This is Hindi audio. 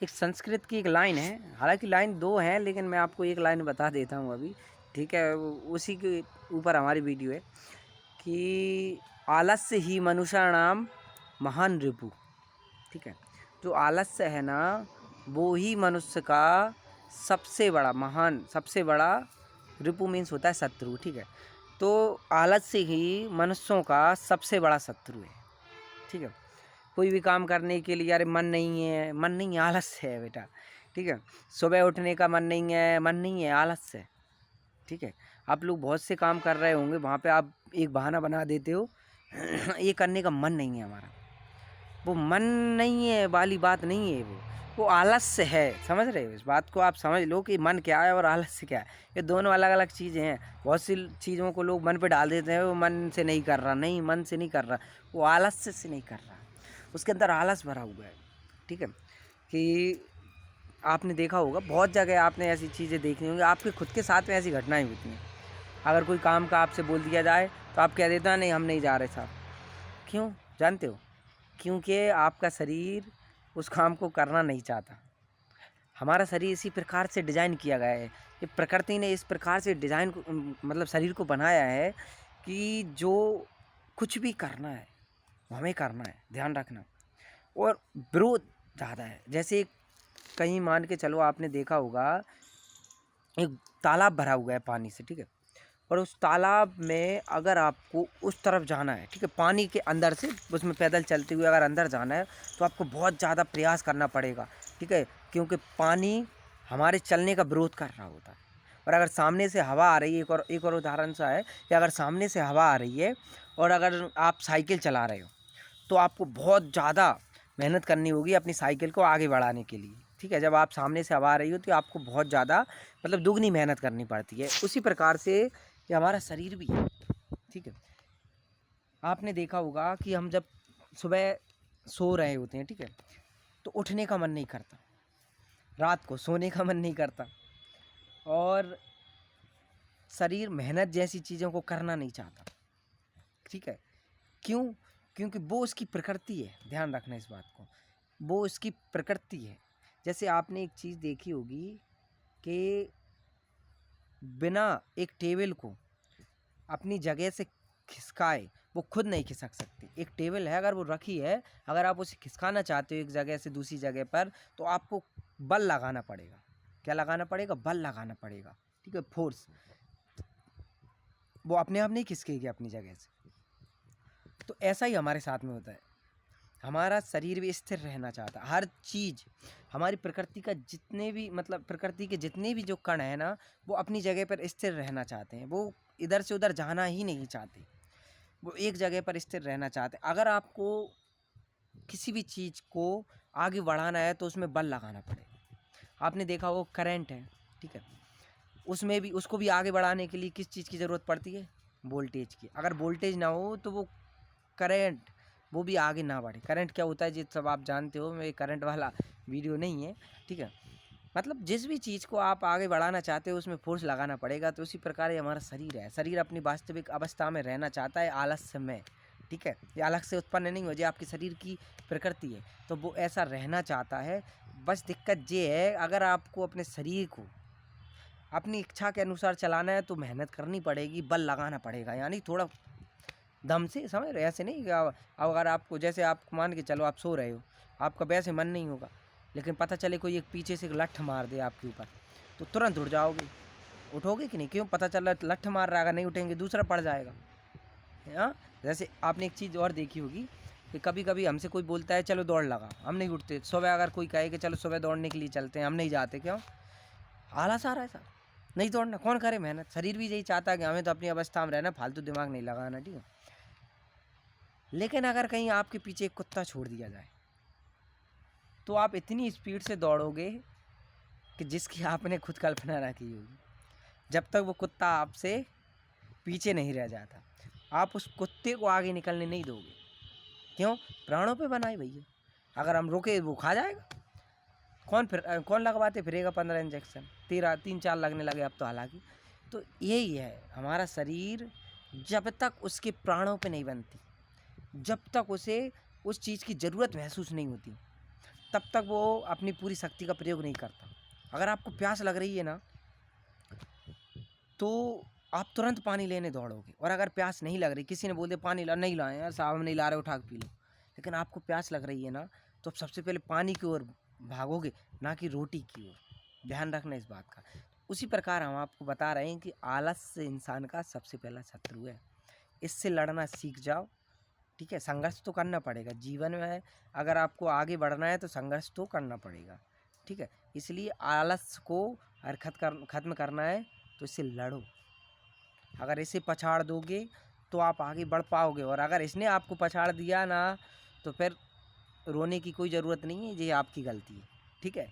एक संस्कृत की एक लाइन है, हालांकि लाइन दो हैं लेकिन मैं आपको एक लाइन बता देता हूँ अभी, ठीक है। उसी के ऊपर हमारी वीडियो है कि आलस्य ही मनुष्याणाम महान रिपु, ठीक है। जो आलस्य है ना, वो ही मनुष्य का सबसे बड़ा महान, सबसे बड़ा रिपु मीन्स होता है शत्रु, ठीक है। तो आलस्य ही मनुष्यों का सबसे बड़ा शत्रु है, ठीक है। कोई भी काम करने के लिए, अरे मन नहीं है, मन नहीं है, आलस्य है बेटा, ठीक है। सुबह उठने का मन नहीं है, मन नहीं है, आलस्य है, ठीक है। आप लोग बहुत से काम कर रहे होंगे, वहाँ पे आप एक बहाना बना देते हो ये करने का मन नहीं है हमारा। वो मन नहीं है वाली बात नहीं है, वो आलस्य है, समझ रहे हो? इस बात को आप समझ लो कि मन क्या है और आलस्य क्या है, ये दोनों अलग अलग चीज़ें हैं। बहुत सी चीज़ों को लोग मन पे डाल देते हैं, वो मन से नहीं कर रहा, नहीं मन से नहीं कर रहा, वो आलस्य से नहीं कर रहा, उसके अंदर आलस भरा हुआ है, ठीक है। कि आपने देखा होगा बहुत जगह, आपने ऐसी चीज़ें देखी होंगी, आपके खुद के साथ में ऐसी घटनाएं होती हैं। अगर कोई काम का आपसे बोल दिया जाए तो आप कह देते हैं नहीं हम नहीं जा रहे साहब। क्यों जानते हो? क्योंकि आपका शरीर उस काम को करना नहीं चाहता। हमारा शरीर इसी प्रकार से डिज़ाइन किया गया है, ये प्रकृति ने इस प्रकार से डिज़ाइन को मतलब शरीर को बनाया है कि जो कुछ भी करना है वो हमें करना है, ध्यान रखना। और विरोध ज़्यादा है, जैसे कहीं मान के चलो, आपने देखा होगा एक तालाब भरा हुआ है पानी से, ठीक है। और उस तालाब में अगर आपको उस तरफ जाना है, ठीक है, पानी के अंदर से उसमें पैदल चलते हुए अगर अंदर जाना है तो आपको बहुत ज़्यादा प्रयास करना पड़ेगा, ठीक है। क्योंकि पानी हमारे चलने का विरोध कर रहा होता है। और अगर सामने से हवा आ रही है, एक और उदाहरण सा है कि अगर सामने से हवा आ रही है और अगर आप साइकिल चला रहे हो तो आपको बहुत ज़्यादा मेहनत करनी होगी अपनी साइकिल को आगे बढ़ाने के लिए, ठीक है। जब आप सामने से हवा आ रही हो तो आपको बहुत ज़्यादा मतलब दुगनी मेहनत करनी पड़ती है। उसी प्रकार से ये हमारा शरीर भी है, ठीक है। आपने देखा होगा कि हम जब सुबह सो रहे होते हैं, ठीक है, तो उठने का मन नहीं करता, रात को सोने का मन नहीं करता, और शरीर मेहनत जैसी चीज़ों को करना नहीं चाहता, ठीक है। क्यों? क्योंकि वो उसकी प्रकृति है, ध्यान रखना इस बात को, वो उसकी प्रकृति है। जैसे आपने एक चीज़ देखी होगी कि बिना एक टेबल को अपनी जगह से खिसकाए वो खुद नहीं खिसक सकती। एक टेबल है, अगर वो रखी है, अगर आप उसे खिसकाना चाहते हो एक जगह से दूसरी जगह पर, तो आपको बल लगाना पड़ेगा। क्या लगाना पड़ेगा? बल लगाना पड़ेगा, ठीक है, फोर्स। वो अपने आप नहीं खिसकेगी अपनी जगह से। तो ऐसा ही हमारे साथ में होता है, हमारा शरीर भी स्थिर रहना चाहता है। हर चीज़ हमारी प्रकृति का जितने भी मतलब प्रकृति के जितने भी जो कण है ना, वो अपनी जगह पर स्थिर रहना चाहते हैं, वो इधर से उधर जाना ही नहीं चाहते, वो एक जगह पर स्थिर रहना चाहते हैं। अगर आपको किसी भी चीज़ को आगे बढ़ाना है तो उसमें बल लगाना पड़ेगा। आपने देखा वो करंट है, ठीक है, उसमें भी उसको भी आगे बढ़ाने के लिए किस चीज़ की ज़रूरत पड़ती है? वोल्टेज की। अगर वोल्टेज ना हो तो वो करंट वो भी आगे ना बढ़े। करंट क्या होता है ये सब आप जानते हो, मैं करंट वाला वीडियो नहीं है, ठीक है। मतलब जिस भी चीज़ को आप आगे बढ़ाना चाहते हो उसमें फोर्स लगाना पड़ेगा। तो उसी प्रकार ये हमारा शरीर है, शरीर अपनी वास्तविक अवस्था में रहना चाहता है, आलस्य में, ठीक है। ये अलग से उत्पन्न नहीं हो, जो आपके शरीर की प्रकृति है, तो वो ऐसा रहना चाहता है। बस दिक्कत ये है, अगर आपको अपने शरीर को अपनी इच्छा के अनुसार चलाना है तो मेहनत करनी पड़ेगी, बल लगाना पड़ेगा, यानी थोड़ा दम से, समझ रहे? ऐसे नहीं कि अब अगर आपको, जैसे आप मान के चलो आप सो रहे हो, आपका वैसे मन नहीं होगा, लेकिन पता चले कोई एक पीछे से एक लठ मार दे आपके ऊपर, तो तुरंत उठ जाओगे, उठोगे कि नहीं? क्यों? पता चल रहा है लठ मार रहा है, अगर नहीं उठेंगे दूसरा पड़ जाएगा। हाँ, जैसे आपने एक चीज़ और देखी होगी कि कभी कभी हमसे कोई बोलता है चलो दौड़ लगा, हम नहीं उठते। सुबह अगर कोई कहे कि चलो सुबह दौड़ने के लिए चलते हैं, हम नहीं जाते। क्यों? आलस आ रहा है सर, नहीं दौड़ना, कौन करे मेहनत? शरीर भी यही चाहता है कि हमें तो अपनी अवस्था में रहना, फालतू दिमाग नहीं लगाना, ठीक है। लेकिन अगर कहीं आपके पीछे एक कुत्ता छोड़ दिया जाए तो आप इतनी स्पीड से दौड़ोगे कि जिसकी आपने खुद कल्पना ना की होगी, जब तक वो कुत्ता आपसे पीछे नहीं रह जाता। आप उस कुत्ते को आगे निकलने नहीं दोगे। क्यों? प्राणों पे बनाए भैया, अगर हम रुके वो खा जाएगा। कौन लगवाते फिरेगा 15 इंजेक्शन, 3-4 लगने लगे अब तो हालांकि। तो यही है हमारा शरीर, जब तक उसके प्राणों पे नहीं बनती, जब तक उसे उस चीज़ की ज़रूरत महसूस नहीं होती, तब तक वो अपनी पूरी शक्ति का प्रयोग नहीं करता। अगर आपको प्यास लग रही है ना, तो आप तुरंत पानी लेने दौड़ोगे। और अगर प्यास नहीं लग रही, किसी ने बोल दिया पानी ला, नहीं लाए यार साहब, हम नहीं ला रहे, उठा के पी लो। लेकिन आपको प्यास लग रही है ना, तो आप सबसे पहले पानी की ओर भागोगे, ना कि रोटी की ओर। ध्यान रखना इस बात का। उसी प्रकार हम आपको बता रहे हैं कि आलस्य इंसान का सबसे पहला शत्रु है। इससे लड़ना सीख जाओ, ठीक है। संघर्ष तो करना पड़ेगा जीवन में, अगर आपको आगे बढ़ना है तो संघर्ष तो करना पड़ेगा, ठीक है। इसलिए आलस्य को अगर खत्म करना है तो इससे लड़ो। अगर इसे पछाड़ दोगे तो आप आगे बढ़ पाओगे, और अगर इसने आपको पछाड़ दिया ना, तो फिर रोने की कोई ज़रूरत नहीं है, ये आपकी गलती है, ठीक है।